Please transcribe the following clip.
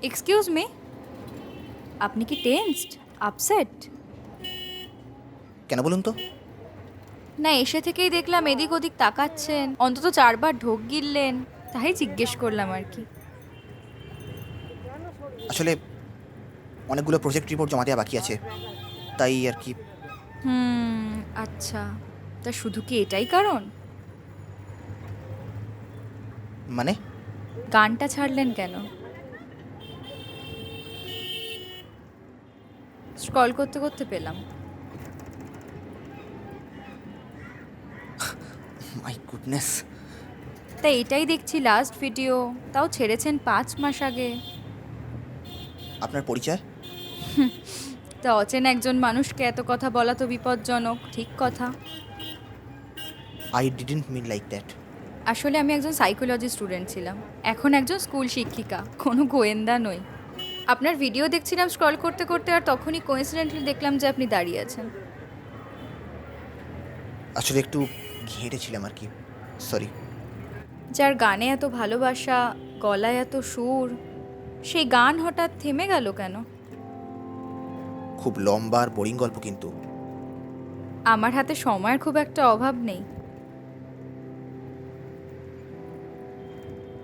Excuse me, আপনি কি tensed, upset? কেন বলুন তো? না, এসে থেকেই দেখলাম এদিক ওদিক তাকাচ্ছেন, অন্তত 4বার ঢোক গিললেন, তাই জিজ্ঞেস করলাম আর কি। আসলে অনেকগুলো প্রজেক্ট রিপোর্ট জমা দেওয়া বাকি আছে, তাই আর কি। আচ্ছা, তা শুধু কি এটাই কারণ? মানে? গানটা ছাড়লেন কেন? স্ক্রল করতে করতে পেলাম। My goodness. তা এটাই দেখছি লাস্ট ভিডিও, তাও ছেড়েছেন 5 মাস আগে। আপনার পরিচয়? তা অচেনা একজন মানুষকে এত কথা বলা তো বিপজ্জনক, ঠিক কথা। I didn't mean like that. আসলে আমি একজন সাইকোলজি স্টুডেন্ট ছিলাম, এখন একজন স্কুল শিক্ষিকা, কোনো গোয়েন্দা নই। আপনার ভিডিও দেখছিলাম স্ক্রল করতে করতে, আর তখনই কোইন্সিডেন্টালি দেখলাম যে আপনি দাঁড়িয়ে আছেন। আসলে একটু ঘেঁটেছিলাম আর কি, সরি। যার গানে এত ভালোবাসা, গলায় এত সুর, সেই গান হঠাৎ থেমে গেল কেন? খুব লম্বা আর বোরিং গল্প কিন্তু। আমার হাতে সময়ের খুব একটা অভাব নেই।